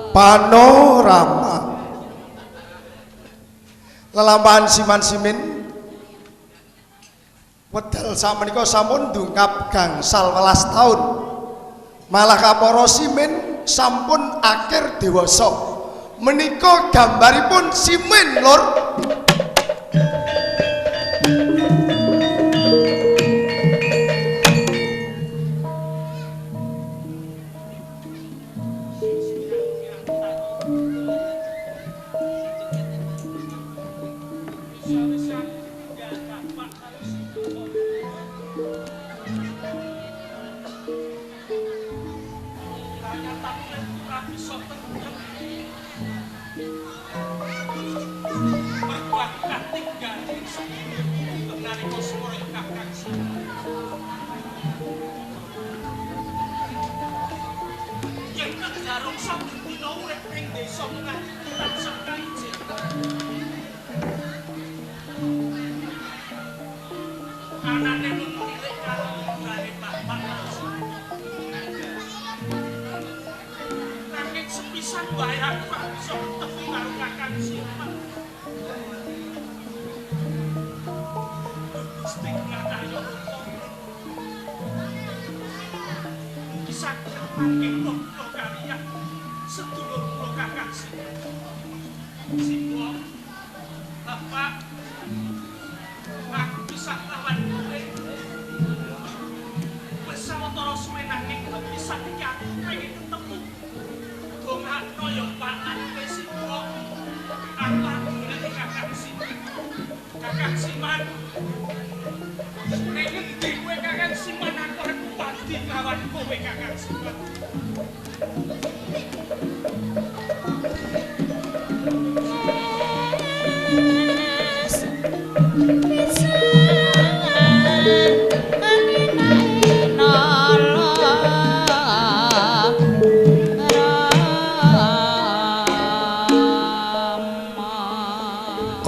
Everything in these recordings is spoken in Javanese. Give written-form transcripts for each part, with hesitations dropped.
Panorama lelampahan Siman Simin wedal sakmenika sampun ndungkap gangsal welas taun malah kapara Simin sampun akhir dewasa menika gambaripun Simin lur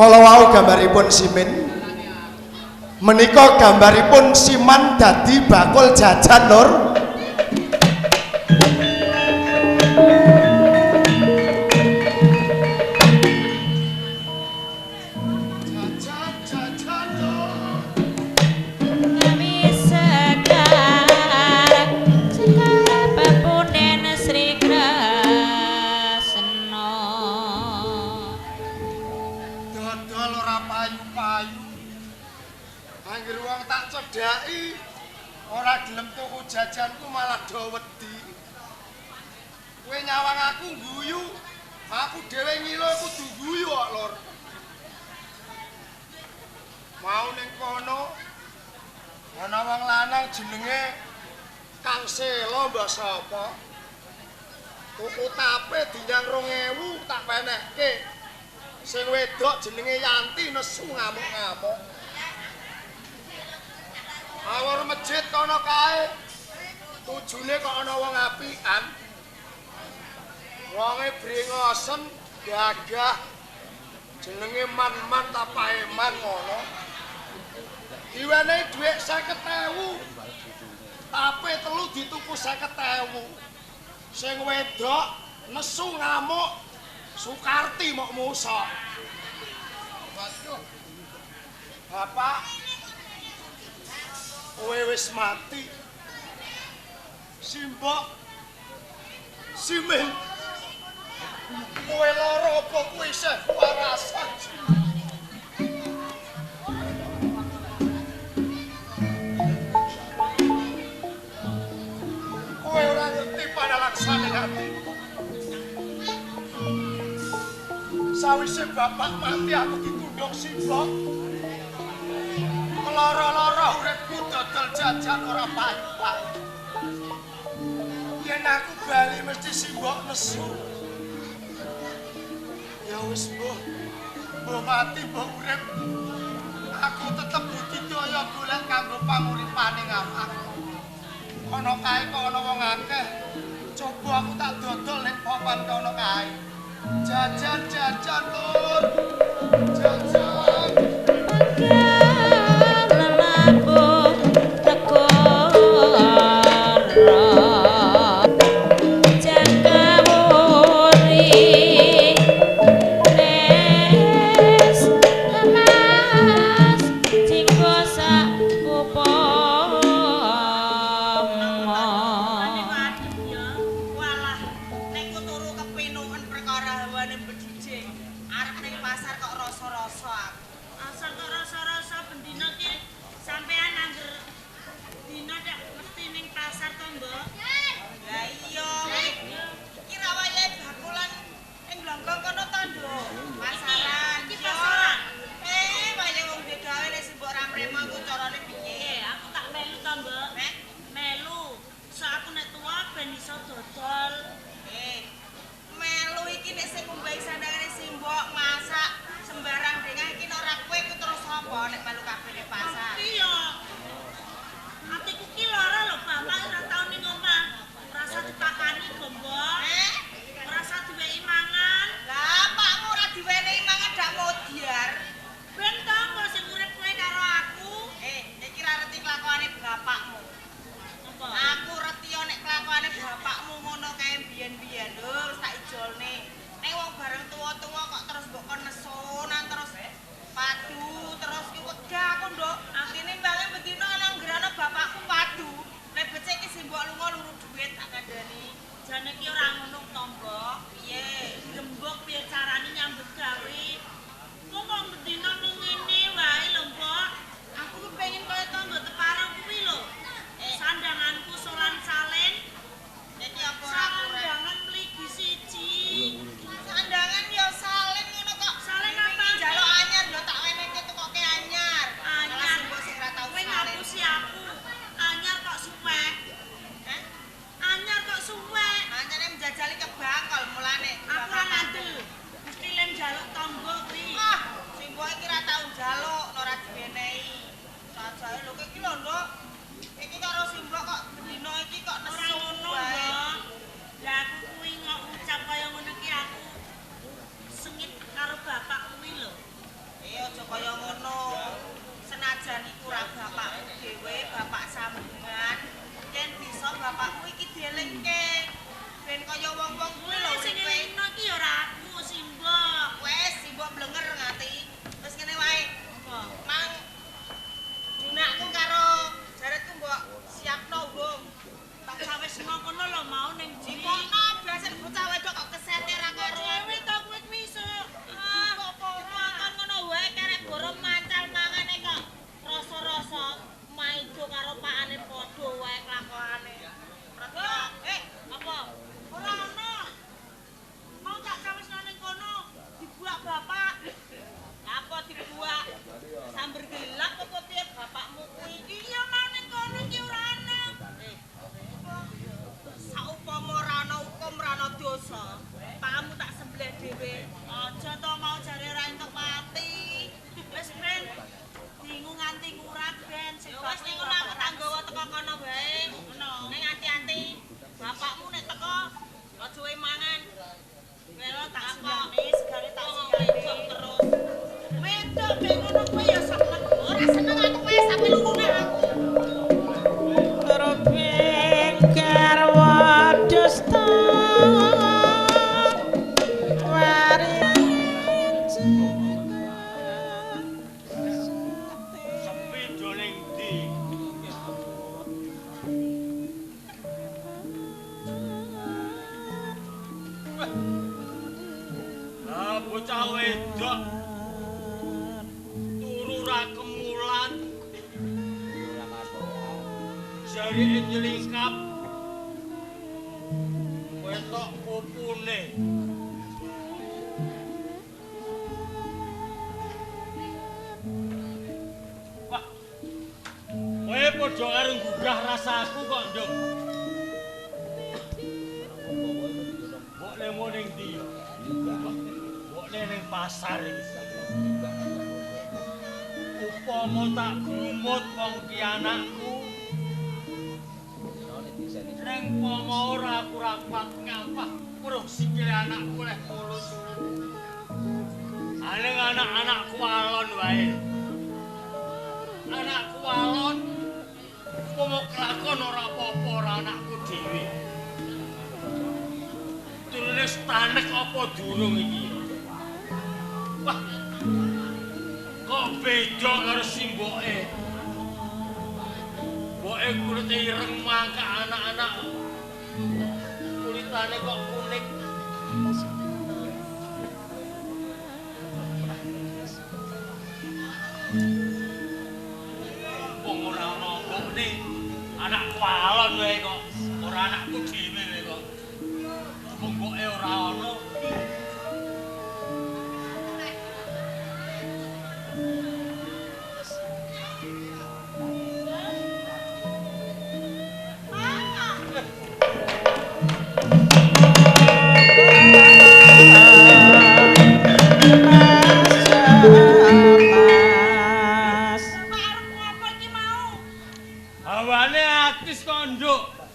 kalau wau gambaripun Simin menika gambaripun Siman dadi bakul jajan lur gelem tuku jajanku malah do wedi. Kowe nyawang aku guyu, aku dhewe ngilo kudu guyu kok, Lur. Mau ning kono ana wong lanang jenenge Kang Selo mbah sapa. Tuku tape dinyang 2000 tak penekke. Sing wedok jenenge Yanti nesu ngamuk-ngamuk. Awor masjid kono kae. Tujune kok ana wong apikan. Wonge brengosen gagah. Jenenge Man-man ta Paeman ngono. Diwenehi dhuwit 50.000. Tape telu dituku 50.000. Sing wedok nesu ngamuk. Sukarti mok musa. Waduh. Bapak kowe wis mati. Simbok Simen kowe lara apa kowe isih warasan? Kowe ora ngerti panalaksane atiku. Sawise bapak mati aku ditundung Simbok. Lara-lara uripku dodol jajan ora pantas. Yen aku bali mesti Simbok nesu. Ya wis, Mbah. Mbah mati, mbah urip. Aku tetep budidaya golek kanggo panguripaning awakku. Ana kae kok ana wong akeh. Coba aku tak dodol ning papan kono kae. Jajan-jajan, Lur. Jajan. Maido karo pakane padha wae. wedok turu ra kemulan jari nyelingkap wetok pupune wah kowe padha karo nggugah rasaku kok nduk mbok lemo ning ndi mbok ning pasar iki upama tak grumut wong ki anakku neng upama ora aku rapat ngapah weruh sikile anakku leh mulus aneng anak-anakku alon wae anakku alon upama kelakon ora apa-apa ora anakku dhewe turune stanek apa durung iki wah kok beda karo simboke mboke kulite ireng mangka anak-anak kulitane kok kuning wong ora ana mbokne anakku alon wae kok ora anakku dhewe wae kok wong mboke ora ana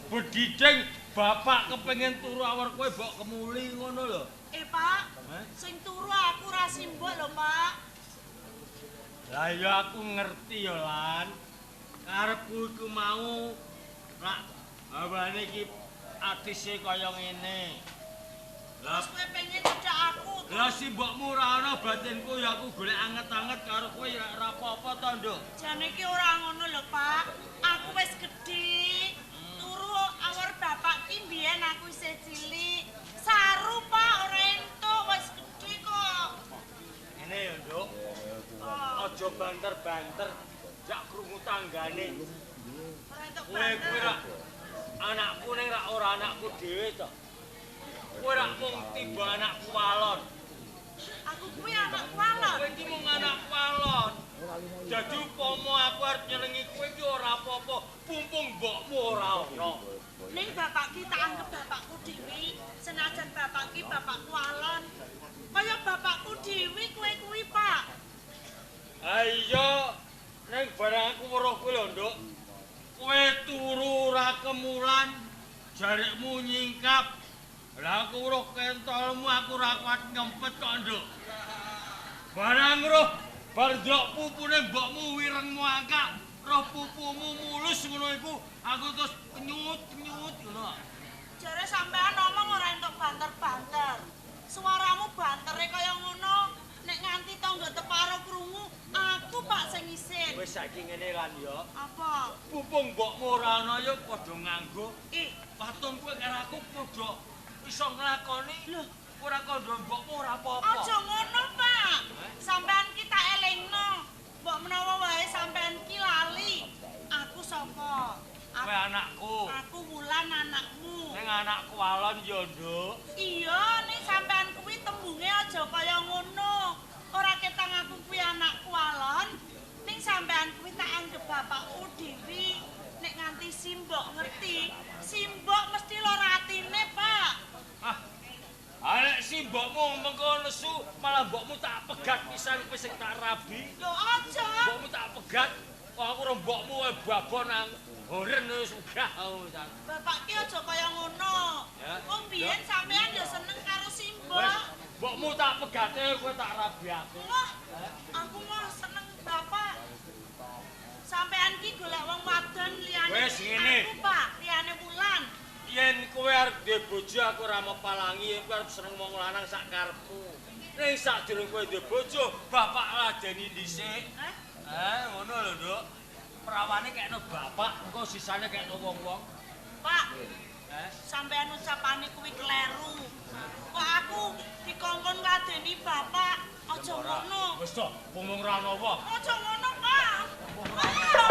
bedideng bapak kepengin turu awar kowe mbok kemuli ngono lho. Pak, sing turu aku ra simbok lho, Pak. Lah ya aku ngerti ya, Lan. Karepku iku mau nak awane iki atise kaya ngene. Lah kowe pengen cedak aku. Lah simbokmu ora ana batinku ya aku golek anget-anget karo kowe ya ora apa-apa to, Nduk. Jane iki ora ngono lho, Pak. Aku wis gedhe. Awar bapak ki mbiyen aku isih cilik. Saru Pak ora entuk wis gedhe kok. Ngene ya, Nduk. Aja banter-banter, jak krungu tanggane. Ora entuk Kowe kuwi ra anakku ning ra ora anakku dhewe to. Kowe ra mung tiba anakku walon. Aku kuwi anak walon. Kowe iki mung anakku walon. Jadi upama aku arep nyelengi kowe iki ora apa-apa, pumpung mbokmu ora ana. Ning bapak ki tak anggap bapakku dhewe, senajan bapak ki bapakku alon. Kaya bapakku dhewe kowe kuwi, Pak. Ha iya, ning barang aku weruh kowe lho, Nduk. Kowe turu ora kemulan, jarikmu nyingkap. Lah aku weruh kentolmu aku ora kuat ngempet kok, Nduk. Barang roh bar ndok pupune mbokmu wirengmu angkat, roh pupumu mulus ngono iku, aku terus penyut-penyut ngono. Jare sampean ngomong ora entuk banter-banter. Suaramu bantere kaya ngono, nek nganti tangga teparo krungu, aku Pak sing isin. Wis saiki ngene lan ya. Apa? Pupung mbokmu ora ana ya padha nganggo. Patung kowe karo aku padha iso nglakoni. Lho, ora kandha mbokmu ora apa-apa. Aja ngono, Pak. Sampean ki tak elingno. Mbok menawa wae sampean ki lali. Aku sapa? Kowe anakku. Aku Wulan anakmu. Ning anakku alon ya, Nduk. Iya, ning sampean kuwi tembunge aja kaya ngono. Ora ketang aku kuwi anakku alon, ning sampean kuwi tak anggap bapakku dhewe. Nek nganti simbok ngerti, simbok mesti lara atine, Pak. Arek simbokmu mengko nesu, malah mbokmu tak pegat pisan kowe sing tak rabi. Lho aja. Mbokmu tak pegat, kok aku ora mbokmu wae babon nang horen wis uga. Bapak ki aja kaya ngono. Wong biyen sampean ya seneng karo simbok. Mbokmu tak pegate kowe tak rabi aku. Wah, aku mah seneng bapak. Sampean ki golek wong wadon liyane. Wes ngene. Aku, Pak, liyane Wulan. Yen kowe arep duwe bojo aku ora mau palangi, kowe arep seneng wong lanang sak karepmu. Ning sadurunge kowe duwe bojo, bapak ladeni dhisik. Ngono lho, Nduk. Perawane kekno bapak, engko sisane kekno wong-wong. Pak, sampean ucapane kuwi kleru. Kok aku dikongkon ladeni bapak, Aja ngono. Wis to, ngomong ra ono apa. Aja ngono, Pak.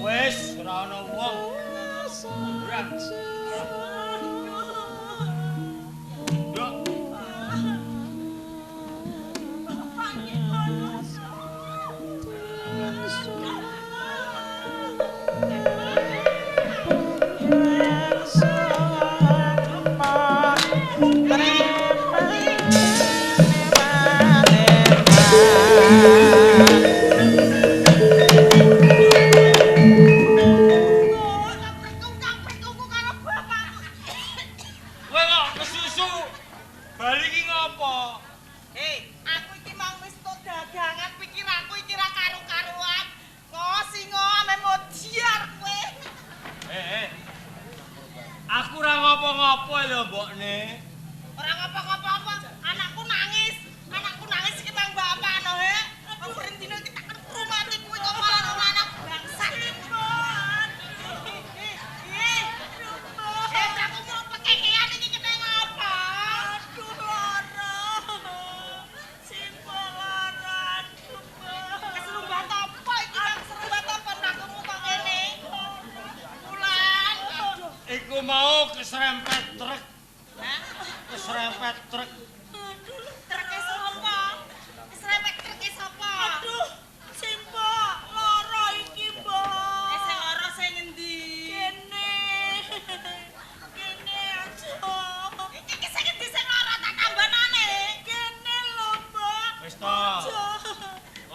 Wis, ora ono wong. Rak. Nduk. Kowe kok kesusu? Bali iki ngopo? Aku iki mau wis tok dagangan pikiranku iki ra karo-karuan. Kok singo ame modiar kowe. Aku ora ngopo-ngopo lho, Mbokne. Ora ngapa-ngapa apa. Anakku nangis iki nang bapak no he. Aku rendino iki tak rumati kuwi kok malah ono anak bangsat iki. Aku mau pekekean iki kene ngapa? Aduh lara. Simpel lara. Keserumbat apa iki bang? Keserumbat apa nakmu kok ngene? Bulan. Iku mau keserempet truk. Hah? Keserempet truk. Treke sapa? Keserempet treke sapa? Aduh, Simpo, loro iki, Mbok. Sing loro sing endi? Kene. Kene aja. Iki sing endi sing loro tak tambanane? Kene lho, Mbok. Wis to.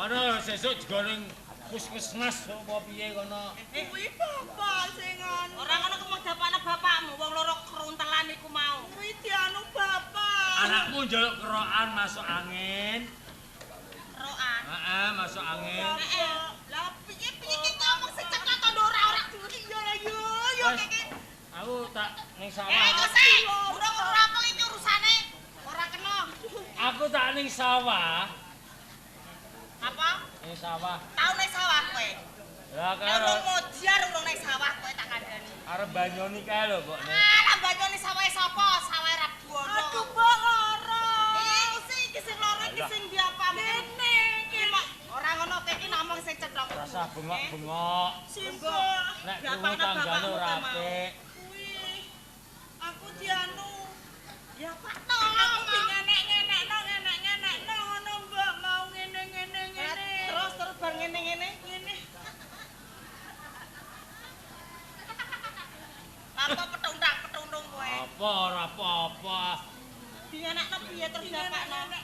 Ono sesuk digoning puskesmas apa piye kono. Kuwi bapak sing anu. Ora ngono ku mau dapane bapakmu, wong loro keruntelan iku mau. Kuwi dianu bapak. Anakmu njaluk kerokan masuk angin. Rokan. Heeh, masuk angin. Lah piye iki ngomong sing cekak to ora yo lah yo Wes, iki. Aku tak ning sawah. Kok sih? Urung rampung iki urusane. Ora kena. Aku tak ning sawah. Apa? Ning sawah. Tau ning sawah kowe. Lah Nek karo urung modiar urung ning sawah kowe tak kandhani. arep banyoni kae lho, Mbokne. Lah banyone sawahe sapa? Sawahe Rabuwana. Aduh, Mbok lara. Iki sing lara iki sing diapamu? Kene, kene. Ora ngono kowe iki namung sing cetok. Rasa bengok-bengok. Simpo. Nek krungu tanggane ora apik. Kuwi aku dianu. Ya Pak to. Aku ngenek-ngenekno ngono Mbok mau ngene-ngene ngene. Terus bar ngene-ngene ngene. Apa petundang kowe? Apa ora apa-apa. Dingenekno piye terus bapakno?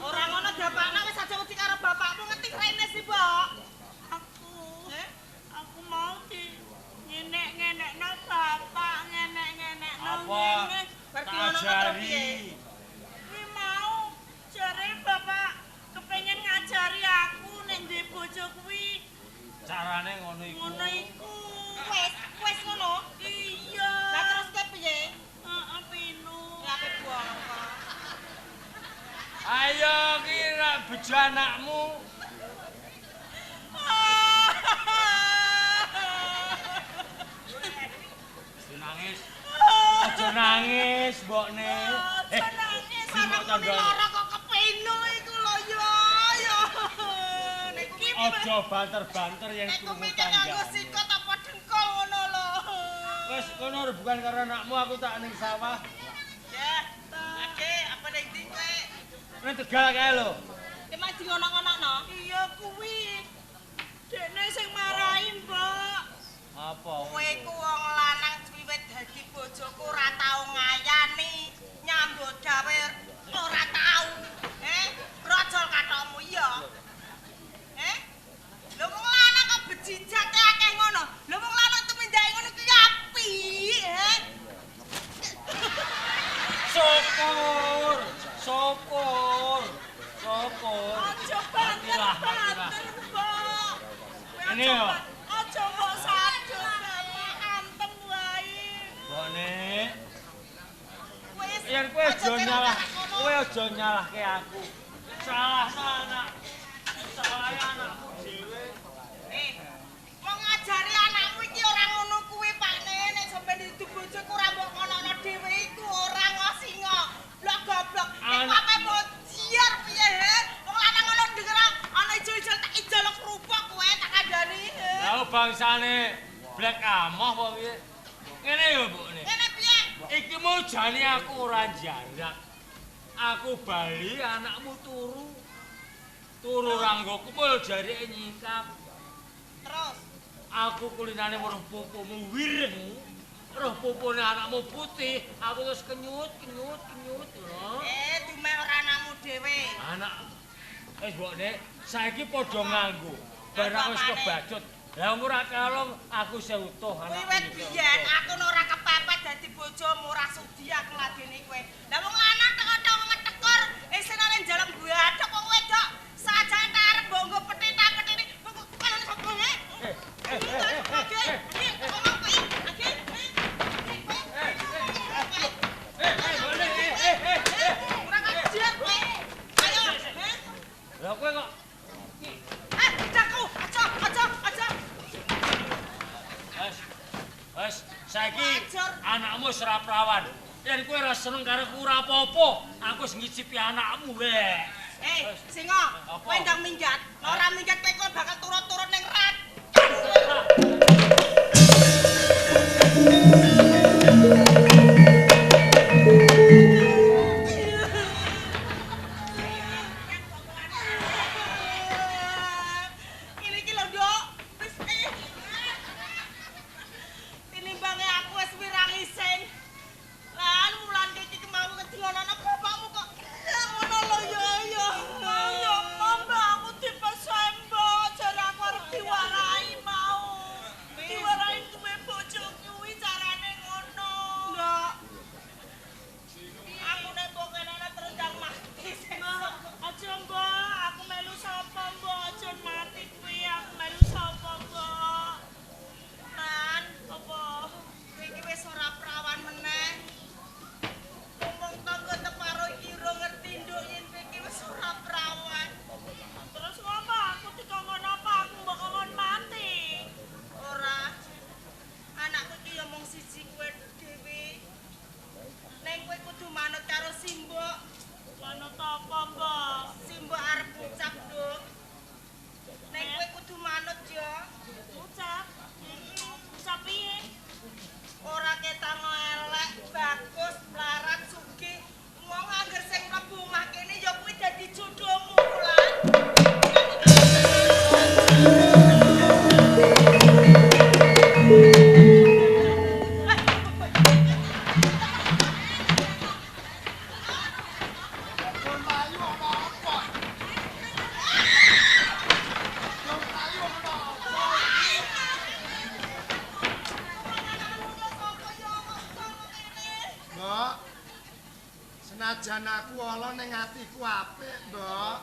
Ora ngono bapakno wis aja wedi karo bapakmu ngerti rene sih, Mbok. Aku mau di ngenek-ngenekno bapak, ngenek-ngenekno Apa? ngene. Tak Berarti ngono to piye? ajari. Kuwi mau jare bapak kepengen ngajari aku nek ndek bojo kuwi. Carane ngono iku. Ngono iku. Wes ngono? Iya. Lah terus kowe piye? Heeh, pinu. Ya ape buang apa? Ayo ki rak bejo anakmu. Nangis. Aja nangis, Mbokne. Nangis Simbok anakmu tanggane. lara kok kepinu iku lho ya. Nek kuwi Aja banter-banter yang nek krungu mikir nganggo tanggane. sikot apa dengkol ngono lho. Wes kono bukan karo anakmu, aku tak ning sawah. Ya, oke, apa ning ndi kowe? Ning Tegal kae lho. Emang di ngono-ngono? Iya kuwi. Dekne sing marahi, Mbok. Apa? Kowe iku wong lanang wiwit Ngene yo. Aja kok sadus Bapak antem wae. Bone. Wis. Yen kowe aja nyalahke aku. Salah anak. Salah anakmu dhewe. Wong ngajari anakmu iki ora ngono kuwi Pakne, nek sampeyan ditu bojoku ora mbok ngono dhewe iku ora ngosingo. Blok goblok. Nek apa jiar piye he? Wong lanang ngono denger ana ijo-ijo tak ijol kerupuk kowe tak kandhani. Lah bangsane blek amoh apa piye? Ngene yo, Mbokne. Ngene piye? Iki mau jane aku ora jarak. Aku bali anakmu turu. Turu ranggo kumpul jarike nyingkap. Terus Aku kulinane weruh pupumu wireng. Roh pupune anakmu putih, aku terus kenyut lho. dume ora anakmu dhewe. Anak Mbokne, saiki padha nganggo. Barang wis kebacut. Lah ora kalong aku seutuh Kuwi anakku. wit biyen aku ora kepepet dadi bojomu ora sudi aku ladeni kowe. Lah wong lanang teko-teko ngetekor, senane njalem bathok wong wedok. Sajane arep mbok petita-petiti. Kan sapa he? Lah kowe kok Wes, saiki anakmu wis ora prawan. Yen kowe ora seneng karo ora apa-apa, aku wis ngicipi anakmu wae. Singo, kowe ndang minggat. Ora minggat kowe bakal turut-turut ning rat. Ini iki lho, Nduk. Wis tinimbangnya aku wis wirang isin. Lan wulan iki kemau ngedelonana bapakmu kok ngono lho ya. Ya mbak aku dipesembo jare aku arep diwarai mau. Diwarai duwe bojo kuwi carane ngono. Ndak. Aku nek mbok kenane terus ndang mati. Aja mbak, aku melu sapa mbak? Aja mati kuwi aku melu sapa mbak? Nan, apa? Kowe iki wis ora prawan meneh. Ngomong tangga teparo iki ora ngerti nduk yen kowe iki wis ora prawan. Terus ngapa aku dikongkon apa? Aku mbok kongkon mati. Ora. Anakku iki ya mung siji kowe dhewe. Neng kowe kudu manut karo Simbok. Manut apa, Mbak? Simbok arep ngucap, Nduk. Neng kowe kudu manut ya. Ngucap? Ngucap piye? Ora ketang elek, bagus, melarat, sugih. Wong angger sing mlebu omah kene ya kuwi dadi jodohmu, Wulan. Mbok, senajan aku ala ning atiku apik, Mbok.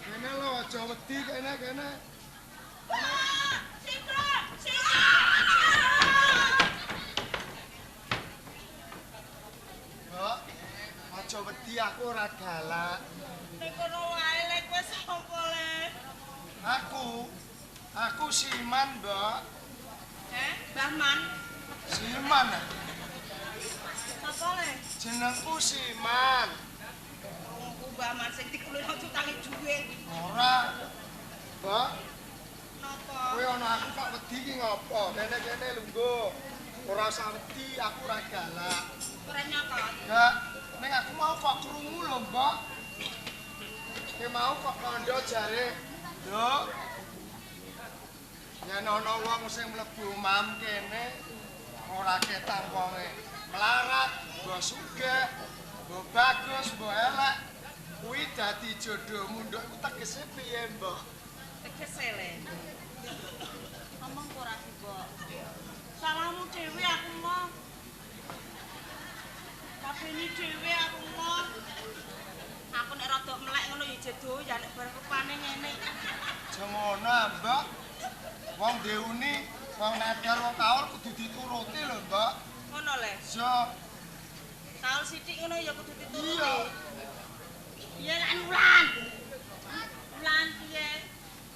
Kene lho, aja wedi kene. Mbok, aja wedi aku ora galak. Nek kono wae lek kowe sapa le? Aku Siman, Mbok. Mbah Man. Siman. Sapa le? Jenengku Siman. Mbah Man sing dikulino utangi dhuwit. Ora. Mbok, Napa? kowe ana aku kok wedi ki ngopo? Kene lungguh. Ora usah wedi, aku ora galak. Ora nyokot. Enggak, ning aku mau kok krungu lho, Mbok. Ki mau kok kandha jare, "Nduk, yen ana wong sing mlebu omah kene ora ketang wonge melarat, mbok sugih, mbok bagus, mbok elek, kuwi dadi jodohmu, Nduk. Tegese piye, Mbok?" Tegese le. Ngomong ora sih, Mbok. Salahmu dhewe aku mau. Kabeni dhewe aku mau. Aku nek rada melek ngono ya jedo, ya nek bareng kepane ngene. Aja ngono, Mbak. Wong Deuni, wong nedar, wong kaul kudu dituruti lho, Mbak. Ngono le. Aja. Kaul sithik ngono ya kudu dituruti. Iya. Iya kan Wulan. Wulan piye?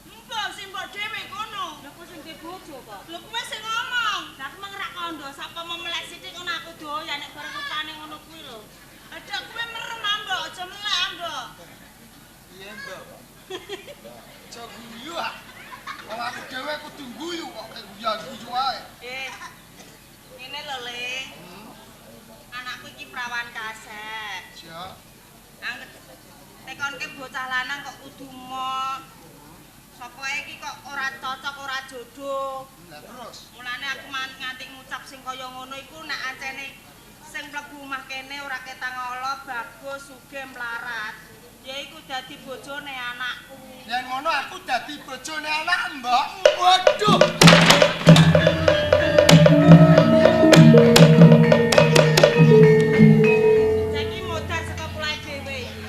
Mbok sing mbok dhewe kono. Lha kok sing duwe bojo kok. Lho kowe sing ngomong. Lah aku mung rak kandha sapa memelek sithik ngono aku doyan nek bareng rupane ngono kuwi lho. Ada kowe merem Mbok, aja melek Mbok. Iya, Mbak. Aja guyu ah. Wong aku dhewe kudu guyu kok guyu wae. Ngene lho, Le. Anakku iki prawan kasek. Ja. Angger tekonke bocah lanang kok kudu mo. Sapa iki kok ora cocok, ora jodoh. Lah terus. Mulane aku nganti ngucap sing kaya ngono iku nek ancene sing mlebu omah kene ora ketang ala, bagus, sugih, mlarat. Ya iku dadi bojone anakku. Yen ngono aku dadi bojone anak, Mbak. Waduh. Saiki modar saka pulai dhewe iki.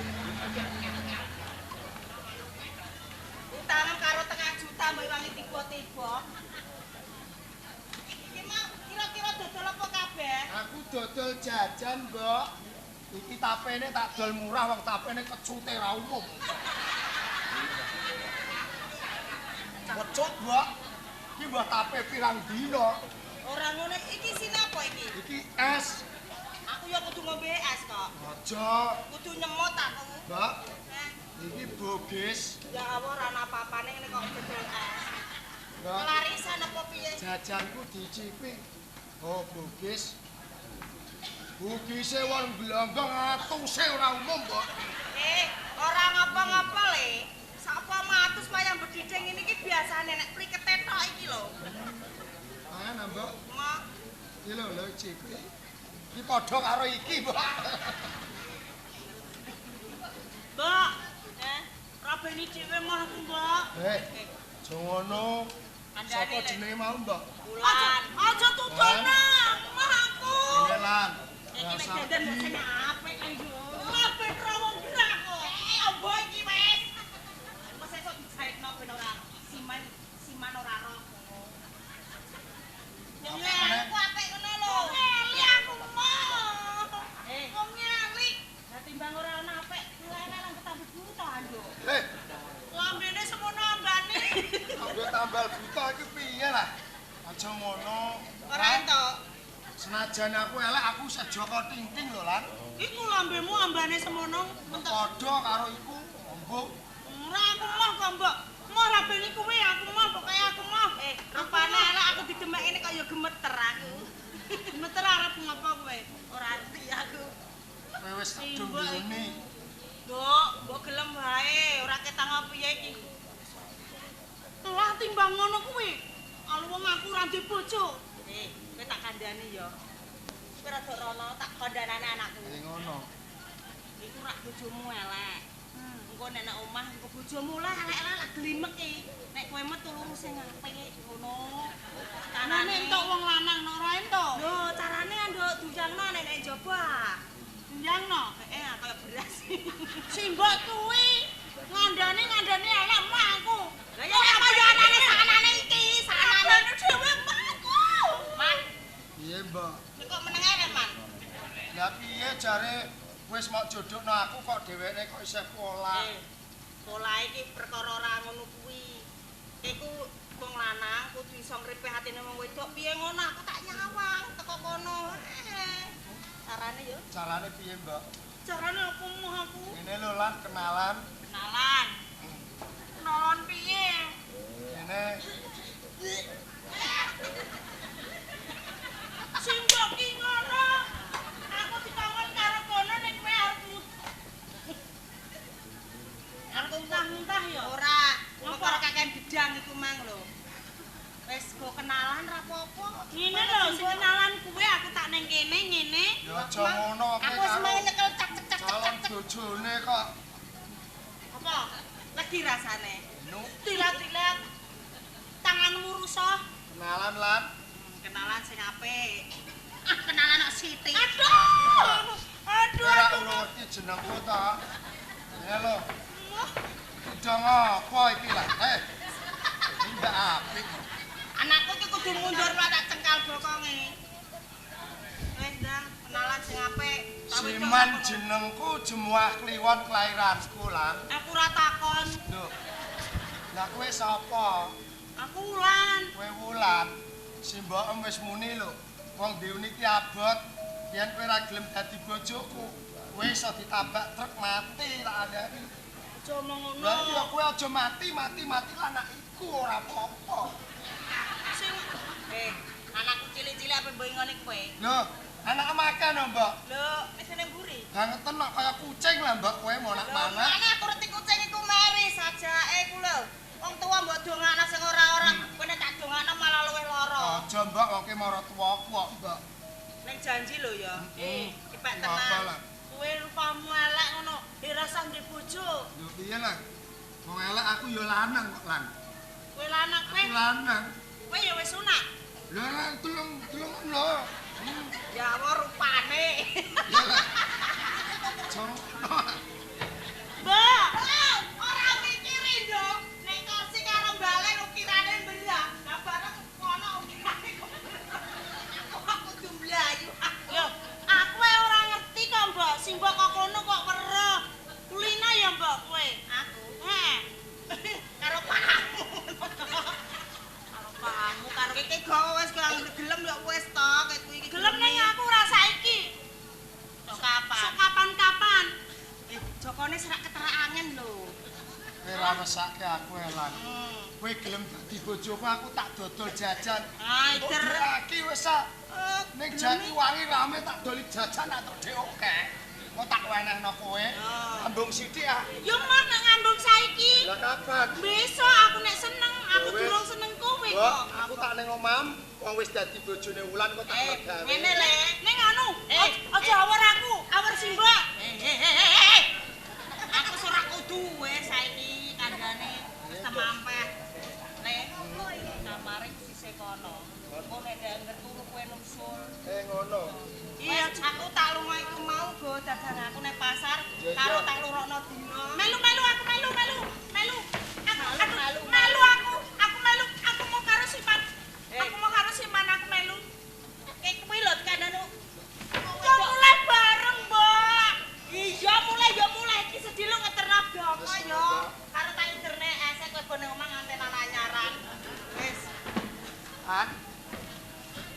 Utang karo 3 juta mbok wangi tiba-tiba. Iki mau kira-kira dodol apa kabeh? Aku dodol jajan, Mbak. Iki tapene tak dol murah wong tapene kecute ra umum. Kecut, Mbak. Iki mbah tape pirang dina. Ora ngono iki sine apa iki? Iki es. Aku ya kudu ngombe es kok. Aja, Kudu nyemot aku. Mbak. Iki bogis. Ya apa ora ana apa-apane ngene kok dodol es. Mbak. Kelarisan apa piye? Jajanku dicipi. Oh, bugis. Bugise wong glonggong atuse ora umum, Mbak. Ora ngapa-ngapa le. Sapa matus wayang bedhidhing ini iki biasane nek prikete tok iki lho. Ana, Mbak. Mok Iki lho cipi. Iki padha karo iki, Mbak. Mbak, robeni dhewe mah aku, Mbak. Aja ngono. Sapa jenenge mau, Mbak? Bulan. Aja tutono, mah aku. Ini Lan. Iki nek dandan rasane apik ayo. Kabeh rawong gerak kok. Apa iki wis? Kok sesuk dijaitno ben ora siman ora roh. Ya aku apik ngono lho. Ngeli aku mau. Wong ngeli. Lah timbang ora ana apik, kulene nang ketambut buta lho. Lambene semono ambane. Ambek tambal buta iki piye lah? Aja ngono. Ora entuk. Senajan aku elek aku sejoko ting-ting lho, Lan. Iku lambemu ambane semono. Padha karo iku, Mbok. Ora aku mah kok, Mbok. Mah rabene kuwi aku mah pokoke aku mah. Rupane elek aku didemek ini kaya gemeter aku. Gemeter arep ngapa kowe? Ora ngerti aku. Kowe wis kadung diuni. Mbok gelem wae, ora ketang piye iki. Lah timbang ngono kuwi. Al wong aku ora duwe bojo. Kowe tak kandhani ya. Kowe rada rono tak kandhanane anakku. Ngono. Iku rak bojomu elek. Engko nek nang omah engko bojomu lah elek-elek lak glimek iki. Nek kowe metu luru sing apik ngono. Kanane entuk wong lanang nek ora entuk. Lho, carane nduk duyangno nek njaba. Duyangno? Heeh, kaya beras. Simbok kuwi ngandani elek mah aku. Lah ya kaya anane sanane iki, sanane dhewe aku. Man. Piye, Mbak? Kok meneng elek, Man? Lah piye jare wis mau jodohno aku kok dheweke kok isih pola. Pola iki perkara ora ngono kuwi. Iku wong lanang kudu iso ngrepe atine wong wedok. Piye ngono aku tak nyawang teko kono. Carane yo. Carane piye, Mbak? Carane apa mah aku? Ngene lho, Lan, kenalan. Kenalan. Kenalan piye? Ngene. Simbok ki ngono. Aku ditangon karo kono nek kowe arep aku muntah-muntah ya. Ora. Ngopo ora kakean gedang iku mang lho. Wis go kenalan ra apa-apa. Ngene lho sing kenalan kuwe aku tak ning kene ngene. Ya aja ngono Aku wis mau nyekel cak cak cak calon bojone kok. Apa? Legi rasane. Nu Tilat-tilat. Tanganmu rusak. kenalan, Lan. Kenalan sing apik. Kenalan kok Siti. Aduh. Ora ngerti jenengku ta. Ya lho. Udang apa iki lah? ndak apik. Anakku iki kudu mundur lah tak cengkal bokonge. Wis ndang kenalan sing apik. Siman jenengku Jemuah Kliwon kelahiranku lan. Aku ora takon. Lho. Lah kowe sapa? Aku Wulan. Kowe Wulan. Simbokem wis muni lho. Wong dhewe iki abot. Yen kowe ora gelem dadi bojoku, kowe iso ditabak truk mati tak andani. Aja omong ngono. Lah iya kowe aja mati lan anak iku ora apa-apa. Sing anakku cilik-cilik apa mbok ngene kowe? Lho, anak makan lho, Mbak. Lho, wis nang mburi. Bangetan kok kaya kucing lah, Mbak, kowe monak-manak. Ana aku reti kucing iku meri sajake ku lho. Wong tuwa mbok dongakno sing ora-ora, kowe nek tak dongakno malah luwih lara. Aja, Mbak, wong ki mara tuwaku kok, Mbak. Ning janji lho ya. Ipek Apa tenan. lah? Kowe rupamu elek ngono, dirasa ndek bojo. Lho piye lah? Wong elek aku ya lanang kok, Lan. Kowe lanang kowe. Aku lanang. Kowe ya wis sunat. Lah lan tulung lho. Ya apa rupane. Ya lah. Jong. Mbak, ora mikiri dong. Nek kursi karo balen ukirane mbelah. Lah bareng kono ukirane. Aku jumlayu. Yo, aku ora ngerti kok, Mbak. Simbok kok kono kok weruh. Kulina ya, Mbak, kowe. Aku. Karo pahamu. Karo pahamu karo iki gawe wis gelem ya wis to, ket kuwi iki. Gelem ning aku ora saiki. Sok kapan? Sok kapan-kapan. Jokone serak keterangan lho. Kowe ora mesake aku, Lan. Kowe gelem dadi bojoku aku tak dodol jajan. Ah, iter. Iki wis ning Jatiwangi rame tak doli jajan tak dhek oke. Kok tak wenehno kowe. Ambung sithik ah. Yo mah nek ngambung saiki. Lah kapan? Besok aku nek seneng, aku durung seneng kowe kok. Aku tak ning omam, wong wis dadi bojone Wulan kok tak gawe. Ngene le, ning anu, aja awur aku, awur Simbok. Aku ora kudu wis saiki kandhane wis temampeh. Le, kamare sisih kono. Engko nek ndek turu kowe nusul. Ngono. Iya, aku tak lunga iku mau go dagang aku nek pasar karo tak lurokno dina. Melu aku melu. Aku mau karo Siman. Aku melu. Kayak kuwi lho kanane. Yo mulai bareng, Mbak. Iya, mulai iki sedih lu ngeterno doko yo. Karo tak internet esek kowe bone omah nganti anyaran. Wis. Han.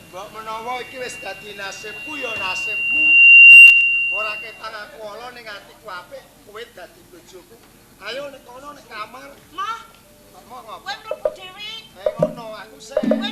Mbok menawa iki wis dadi nasibku ya nasibmu. Ora ketang aku ala ning atiku apik, kowe dadi bojoku. Ayo nek kono nek kamar. Mah, Ngomong apa? kowe mlebu dhewe. Ngono aku sih. Kowe